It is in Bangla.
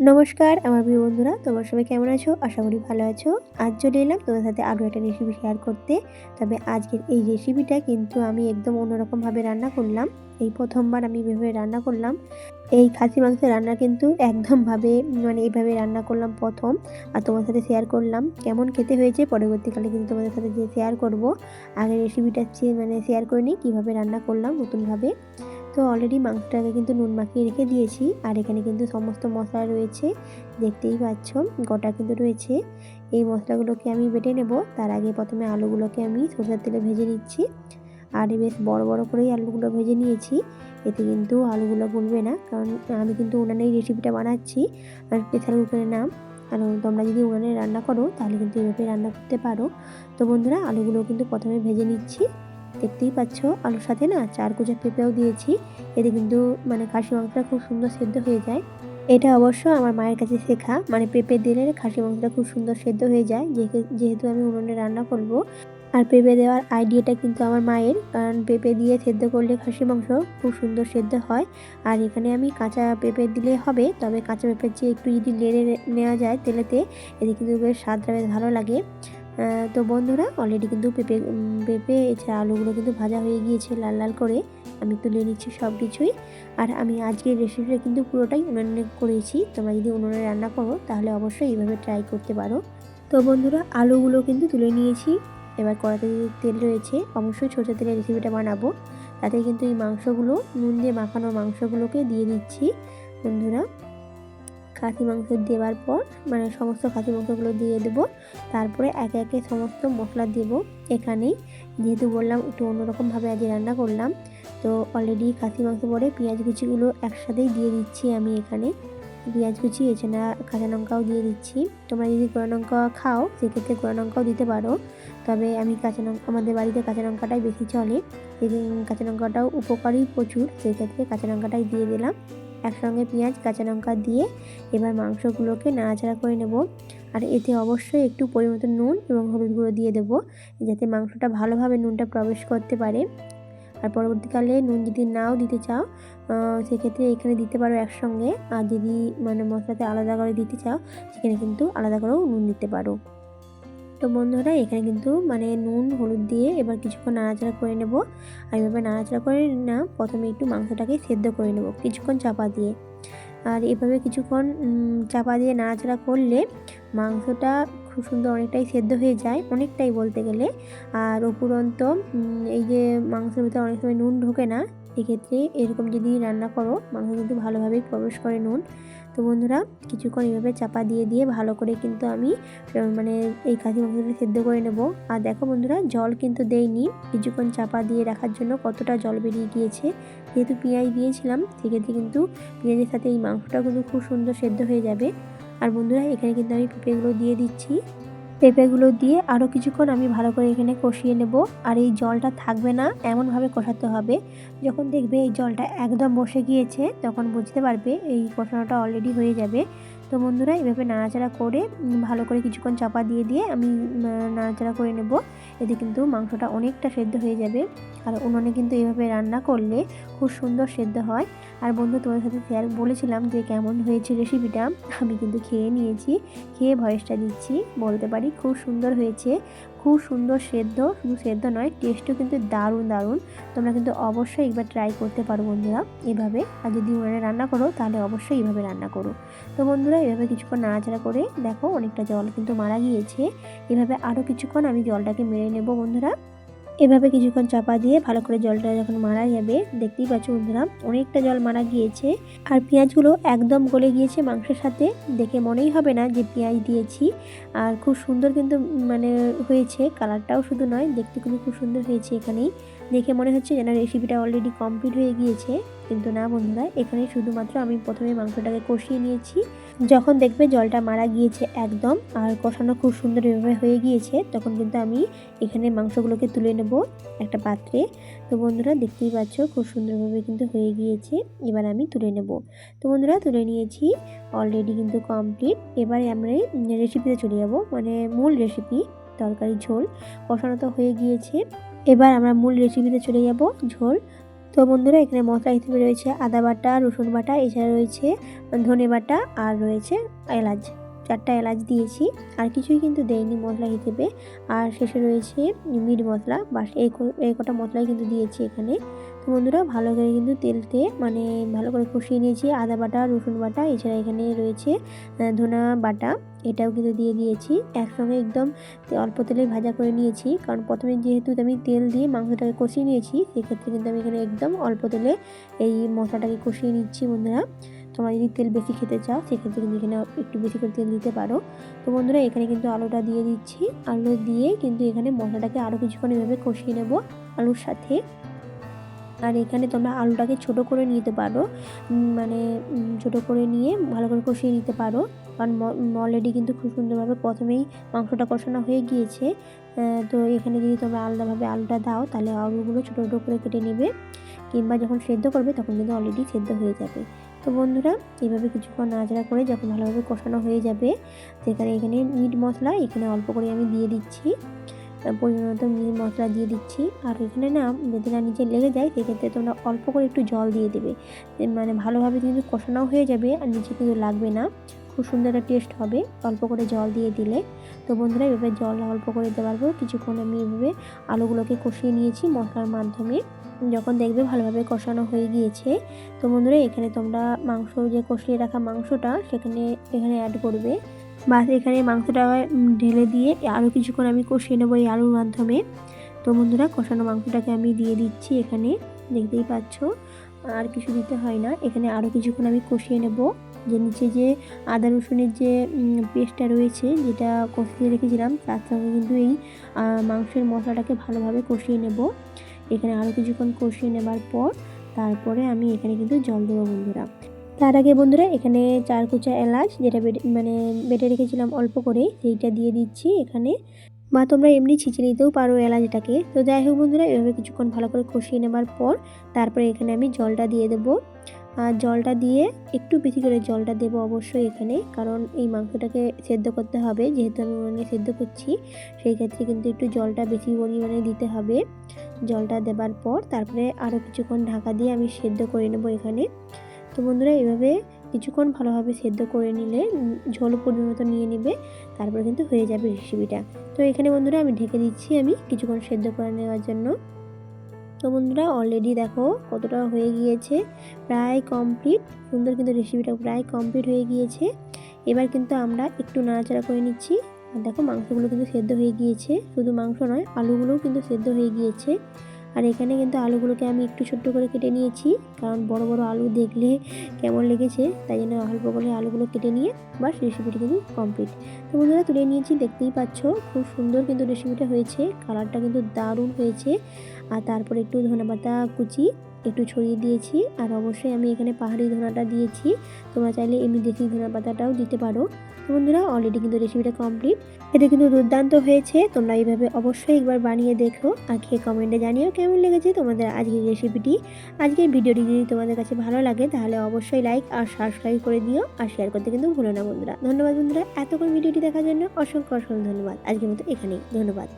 নমস্কার আমার প্রিয় বন্ধুরা, তোমরা সবাই কেমন আছো? আশা করি ভালো আছো। আজ চলে এলাম তোমাদের সাথে আরও একটা রেসিপি শেয়ার করতে। তবে আজকের এই রেসিপিটা কিন্তু আমি একদম অন্যরকমভাবে রান্না করলাম। এই প্রথমবার আমি এভাবে রান্না করলাম। এই খাসি মাংসের রান্না কিন্তু একদমভাবে এইভাবে রান্না করলাম প্রথম। আর তোমাদের সাথে শেয়ার করলাম কেমন খেতে হয়েছে। পরবর্তীকালে কিন্তু তোমাদের সাথে যে শেয়ার করব। আগের রেসিপিটা শেয়ার করে নিই কীভাবে রান্না করলাম নতুনভাবে। তো অলরেডি মাংসটাকে কিন্তু নুন মাখিয়ে রেখে দিয়েছি। আর এখানে কিন্তু সমস্ত মশলা রয়েছে, দেখতেই পাচ্ছ গোটা কিন্তু রয়েছে। এই মশলাগুলোকে আমি বেটে নেব। তার আগে প্রথমে আলুগুলোকে আমি সরষের তেলে ভেজে নিচ্ছি। আর বেশ বড় বড় করেই আলুগুলো ভেজে নিয়েছি। এতে কিন্তু আলুগুলো গলবে না, কারণ আমি কিন্তু উনানেই রেসিপিটা বানাচ্ছি, আর প্রেসার কুকারে না। আর তোমরা যদি উনানে রান্না করো তাহলে কিন্তু এভাবে রান্না করতে পারো। তো বন্ধুরা, আলুগুলো কিন্তু প্রথমে ভেজে নিচ্ছি। দেখতেই পাচ্ছ আলুর সাথে না 4 কুচা পেঁপেও দিয়েছি। এতে কিন্তু খাসি মাংসটা খুব সুন্দর সেদ্ধ হয়ে যায়। এটা অবশ্য আমার মায়ের কাছে শেখা, পেঁপে দিলে খাসি মাংসটা খুব সুন্দর সেদ্ধ হয়ে যায়। যেহেতু আমি উনুনে রান্না করব, আর পেঁপে দেওয়ার আইডিয়াটা কিন্তু আমার মায়ের, কারণ পেঁপে দিয়ে সেদ্ধ করলে খাসি মাংস খুব সুন্দর সেদ্ধ হয়। আর এখানে আমি কাঁচা পেঁপে দিলে হবে, তবে কাঁচা পেঁপের চেয়ে একটু যদি নেড়ে নেওয়া যায় তেলেতে, এতে কিন্তু বেশ স্বাদটা বেশ ভালো লাগে। তো বন্ধুরা, অলরেডি কিন্তু পেঁপে এছাড়া আলুগুলো কিন্তু ভাজা হয়ে গিয়েছে লাল লাল করে। আমি তুলে নিচ্ছি সব কিছুই। আর আমি আজকের রেসিপিটা কিন্তু পুরোটাই উনুনে করেছি। তোমরা যদি উনুনে রান্না করো তাহলে অবশ্যই এইভাবে ট্রাই করতে পারো। তো বন্ধুরা, আলুগুলো কিন্তু তুলে নিয়েছি। এবার কড়াতে তেল রয়েছে, অবশ্যই সরষের তেলে রেসিপিটা বানাবো। তাতে কিন্তু এই মাংসগুলো, নুন দিয়ে মাখানো মাংসগুলোকে দিয়ে দিচ্ছি। বন্ধুরা, খাসি মাংস দেওয়ার পর সমস্ত খাসি মাংসগুলো দিয়ে দেবো। তারপরে একে একে সমস্ত মশলা দেবো এখানেই। যেহেতু বললাম একটু অন্যরকমভাবে আজ রান্না করলাম, তো অলরেডি খাসি মাংস পরে পেঁয়াজ কুচিগুলো একসাথেই দিয়ে দিচ্ছি আমি এখানে। পেঁয়াজ কুচি এছাড়া কাঁচা লঙ্কাও দিয়ে দিচ্ছি। তোমরা যদি গুঁড়া লঙ্কা খাও সেক্ষেত্রে গুঁড়া লঙ্কাও দিতে পারো, তবে আমি আমাদের বাড়িতে কাঁচা লঙ্কাটাই বেশি চলে। এই কাঁচা লঙ্কাটাও উপকারী প্রচুর, সেক্ষেত্রে কাঁচা লঙ্কাটাই দিয়ে দিলাম। একসঙ্গে পেঁয়াজ কাঁচা লঙ্কা দিয়ে এবার মাংসগুলোকে নাড়াচাড়া করে নেব। আর এতে অবশ্যই একটু পরিমতো নুন এবং হলুদ গুঁড়ো দিয়ে দেবো, যাতে মাংসটা ভালোভাবে নুনটা প্রবেশ করতে পারে। আর পরবর্তীকালে নুন যদি নাও দিতে চাও সেক্ষেত্রে এখানে দিতে পারো একসঙ্গে। আর যদি মশলাতে আলাদা করে দিতে চাও সেখানে কিন্তু আলাদা করেও নুন দিতে পারো। তো বন্ধুরা, এখানে কিন্তু নুন হলুদ দিয়ে এবার কিছুক্ষণ নাড়াচাড়া করে নেব। আর এভাবে নাড়াচাড়া করে না, প্রথমে একটু মাংসটাকে সেদ্ধ করে নেব কিছুক্ষণ চাপা দিয়ে। আর এভাবে কিছুক্ষণ চাপা দিয়ে নাড়াচাড়া করলে মাংসটা খুব সুন্দর অনেকটাই সেদ্ধ হয়ে যায়, অনেকটাই বলতে গেলে। আর উপরন্ত এই যে মাংসের ভিতরে অনেক সময় নুন ঢোকে না, এক্ষেত্রে এরকম যদি রান্না করো মাংস কিন্তু ভালোভাবেই প্রবেশ করে নুন। তো বন্ধুরা, কিছুক্ষণ এইভাবে চাপা দিয়ে দিয়ে ভালো করে কিন্তু আমি এই খাসি মাংসটা সেদ্ধ করে নেব। আর দেখো বন্ধুরা, জল কিন্তু দেইনি, কিছুক্ষণ চাপা দিয়ে রাখার জন্য কতটা জল বেরিয়ে গিয়েছে। যেহেতু পেঁয়াজ দিয়েছিলাম সেক্ষেত্রে কিন্তু পেঁয়াজের সাথে এই মাংসটা কিন্তু খুব সুন্দর সেদ্ধ হয়ে যাবে। আর বন্ধুরা, এখানে কিন্তু আমি পেঁপেগুলো দিয়ে দিচ্ছি। পেঁপেগুলো দিয়ে আরও কিছুক্ষণ আমি ভালো করে এখানে কষিয়ে নেব। আর এই জলটা থাকবে না, এমনভাবে কষাতে হবে। যখন দেখবে এই জলটা একদম বসে গিয়েছে তখন বুঝতে পারবে এই কষানোটা অলরেডি হয়ে যাবে। তো বন্ধুরা, এভাবে নাড়াচাড়া করে ভালো করে কিছুক্ষণ চাপা দিয়ে দিয়ে আমি নাড়াচাড়া করে নেব। এতে কিন্তু মাংসটা অনেকটা সেদ্ধ হয়ে যাবে। আর উনুনে কিন্তু এভাবে রান্না করলে খুব সুন্দর সেদ্ধ হয়। আর বন্ধু, তোমার সাথে বলেছিলাম যে কেমন হয়েছে রেসিপিটা। আমি কিন্তু খেয়ে নিয়েছি, খেয়ে ভয়েসটা দিচ্ছি। বলতে পারি খুব সুন্দর হয়েছে, খুব সুন্দর সেদ্ধ। শুধু সেদ্ধ নয়, টেস্টও কিন্তু দারুণ দারুণ। তোমরা কিন্তু অবশ্যই একবার ট্রাই করতে পারো বন্ধুরা এভাবে। আর যদি উনানে রান্না করো তাহলে অবশ্যই এভাবে রান্না করো। তো বন্ধুরা, এভাবে কিছুক্ষণ নাড়াচাড়া করে দেখো অনেকটা জল কিন্তু মারা গিয়েছে। এভাবে আরও কিছুক্ষণ আমি জলটাকে মেরে নেব বন্ধুরা। এভাবে কিছুক্ষণ চাপা দিয়ে ভালো করে জলটা যখন মারা যাবে, দেখতেই পাচ্ছ বন্ধুরা অনেকটা জল মারা গিয়েছে। আর পেঁয়াজগুলো একদম গলে গিয়েছে মাংসের সাথে, দেখে মনেই হবে না যে পেঁয়াজ দিয়েছি। আর খুব সুন্দর কিন্তু হয়েছে, কালারটাও শুধু নয়, দেখতে কিন্তু খুব সুন্দর হয়েছে। এখানেই দেখে মনে হচ্ছে যেন রেসিপিটা অলরেডি কমপ্লিট হয়ে গিয়েছে, কিন্তু না বন্ধুরা, এখানে শুধুমাত্র আমি প্রথমে মাংসটাকে কষিয়ে নিয়েছি। যখন দেখবে জলটা মারা গিয়েছে একদম, আর কষানো খুব সুন্দরভাবে হয়ে গিয়েছে, তখন কিন্তু আমি এখানে মাংসগুলোকে তুলে নেব একটা পাত্রে। তো বন্ধুরা, দেখতেই পাচ্ছ খুব সুন্দরভাবে কিন্তু হয়ে গিয়েছে। এবার আমি তুলে নেব। তো বন্ধুরা, তুলে নিয়েছি, অলরেডি কিন্তু কমপ্লিট। এবারে আমরা রেসিপিতে চলে যাব, মূল রেসিপি, তরকারি ঝোল। কষানো তো হয়ে গিয়েছে, এবার আমরা মূল রেসিপিতে চলে যাব, ঝোল। তো বন্ধুরা এখানে মশলা হিসেবে রয়েছে আদা বাটা, রসুন বাটা, এছাড়া রয়েছে ধনে বাটা আর রয়েছে এলাচ, 4টা এলাচ দিয়েছি, আর কিছুই কিন্তু দেয়নি মশলা হিসেবে। আর শেষে রয়েছে মিট মশলা, বাস এই কটা মশলাই কিন্তু দিয়েছি এখানে। তো বন্ধুরা ভালো করে কিন্তু তেলতে মানে ভালো করে কষিয়ে নিয়েছি আদা বাটা, রসুন বাটা, এছাড়া এখানে রয়েছে ধনা বাটা, এটাও কিন্তু দিয়ে দিয়েছি একসঙ্গে। একদম অল্প তেলে ভাজা করে নিয়েছি, কারণ প্রথমে যেহেতু আমি তেল দিয়ে মাংসটাকে কষিয়ে নিয়েছি, সেক্ষেত্রে কিন্তু আমি এখানে একদম অল্প তেলে এই মশলাটাকে কষিয়ে নিচ্ছি। বন্ধুরা তোমরা যদি তেল বেশি খেতে চাও সেক্ষেত্রে কিন্তু এখানে একটু বেশি করে তেল দিতে পারো। তো বন্ধুরা এখানে কিন্তু আলুটা দিয়ে দিচ্ছি, আলু দিয়ে কিন্তু এখানে মশলাটাকে আরও কিছুক্ষণ এভাবে কষিয়ে নেব আলুর সাথে। আর এখানে তোমরা আলুটাকে ছোট করে নিতে পারো, মানে ছোট করে নিয়ে ভালো করে কষিয়ে নিতে পারো, কারণ অলরেডি কিন্তু খুব সুন্দরভাবে প্রথমেই মাংসটা কষানো হয়ে গিয়েছে। তো এখানে যদি তোমরা আলাদাভাবে আলুটা দাও তাহলে আলুগুলো ছোটো ছোটো করে কেটে নেবে, কিংবা যখন সেদ্ধ করবে তখন কিন্তু অলরেডি সেদ্ধ হয়ে যাবে। তো বন্ধুরা এইভাবে কিছুক্ষণ নাড়াচাড়া করে যখন ভালোভাবে কষানো হয়ে যাবে, সেখানে এখানে মিট মশলা এখানে অল্প করে আমি দিয়ে দিচ্ছি, পরিমাণ মতো মিট মশলা দিয়ে দিচ্ছি। আর এখানে না যদি না নিচে লেগে যায় সেক্ষেত্রে তোমরা অল্প করে একটু জল দিয়ে দেবে, মানে ভালোভাবে কিন্তু কষানোও হয়ে যাবে আর নিচে কিন্তু লাগবে না, খুব সুন্দর একটা টেস্ট হবে অল্প করে জল দিয়ে দিলে। তো বন্ধুরা এভাবে জল অল্প করে দেওয়ার পর কিছুক্ষণ আমি এভাবে আলুগুলোকে কষিয়ে নিয়েছি মশলার মাধ্যমে। যখন দেখবে ভালোভাবে কষানো হয়ে গিয়েছে, তো বন্ধুরা এখানে তোমরা মাংস যে কষিয়ে রাখা মাংসটা এখানে অ্যাড করবে। বাস এখানে মাংসটা ঢেলে দিয়ে আরও কিছুক্ষণ আমি কষিয়ে নেবো এই আলুর মাধ্যমে। তো বন্ধুরা কষানো মাংসটাকে আমি দিয়ে দিচ্ছি এখানে, দেখতেই পাচ্ছ আর কিছু দিতে হয় না। এখানে আরও কিছুক্ষণ আমি কষিয়ে নেব, যে নিচে যে আদা রসুনের যে পেস্টটা রয়েছে যেটা কষিয়ে রেখেছিলাম তার সঙ্গে কিন্তু এই মাংসের মশলাটাকে ভালোভাবে কষিয়ে নেব। এখানে আরও কিছুক্ষণ কষিয়ে নেবার পর তারপরে আমি এখানে কিন্তু জল দেবো বন্ধুরা। তার আগে বন্ধুরা এখানে 4 কুচা এলাচ যেটা বেটে রেখেছিলাম অল্প করে, সেইটা দিয়ে দিচ্ছি এখানে, বা তোমরা এমনি ছিঁচে নিতেও পারো এলাচটাকে। তো যাই হোক বন্ধুরা এভাবে কিছুক্ষণ ভালো করে কষিয়ে নেবার পর তারপরে এখানে আমি জলটা দিয়ে দেবো। আর জলটা দিয়ে একটু বেশি করে জলটা দেবো অবশ্যই এখানে, কারণ এই মাংসটাকে সেদ্ধ করতে হবে, যেহেতু আমি উনুনে সেদ্ধ করছি সেই ক্ষেত্রে কিন্তু একটু জলটা বেশি পরিমাণে দিতে হবে। জলটা দেবার পর তারপরে আরও কিছুক্ষণ ঢাকা দিয়ে আমি সেদ্ধ করে নেবো এখানে। তো বন্ধুরা এভাবে কিছুক্ষণ ভালোভাবে সেদ্ধ করে নিলে ঝোল পরিমাণ মতো নিয়ে নেবে, তারপরে কিন্তু হয়ে যাবে রেসিপিটা। তো এখানে বন্ধুরা আমি ঢেকে দিচ্ছি আমি কিছুক্ষণ সেদ্ধ করে নেওয়ার জন্য। তো বন্ধুরা অলরেডি দেখো কতটা হয়ে গিয়েছে, প্রায় কমপ্লিট, সুন্দর কিন্তু রেসিপিটা প্রায় কমপ্লিট হয়ে গিয়েছে। এবার কিন্তু আমরা একটু নাড়াচাড়া করে নিচ্ছি। আর দেখো মাংসগুলো কিন্তু সেদ্ধ হয়ে গিয়েছে, শুধু মাংস নয় আলুগুলোও কিন্তু সেদ্ধ হয়ে গিয়েছে। আর এখানে কিন্তু আলুগুলোকে আমি একটু ছোট্ট করে কেটে নিয়েছি, কারণ বড় বড় আলু দেখলে কেমন লেগেছে, তাই জন্য অল্প করে আলুগুলো কেটে নিয়ে বাস রেসিপিটি কিন্তু কমপ্লিট। তো বন্ধুরা তুলে নিয়েছি, দেখতেই পাচ্ছ খুব সুন্দর কিন্তু রেসিপিটা হয়েছে, কালারটা কিন্তু দারুণ হয়েছে। আর তারপরে একটু ধনেপাতা কুচি একটু ছড়িয়ে দিয়েছি, আর অবশ্যই আমি এখানে পাহাড়ি ধনাটা দিয়েছি, তোমরা চাইলে এমনি দেশি ধনেপাতাটাও দিতে পারো। তো বন্ধুরা অলরেডি কিন্তু রেসিপিটা কমপ্লিট, এটা কিন্তু দুর্দান্ত হয়েছে। তোমরা এইভাবে অবশ্যই একবার বানিয়ে দেখো আর খেয়ে কমেন্টে জানিও কেমন লেগেছে তোমাদের আজকের রেসিপিটি। আজকের ভিডিওটি যদি তোমাদের কাছে ভালো লাগে তাহলে অবশ্যই লাইক আর সাবস্ক্রাইব করে দিও, আর শেয়ার করতে কিন্তু ভুলো না বন্ধুরা। ধন্যবাদ বন্ধুরা, এতক্ষণ ভিডিওটি দেখার জন্য অসংখ্য অসংখ্য ধন্যবাদ। আজকের মতো এখানেই, ধন্যবাদ।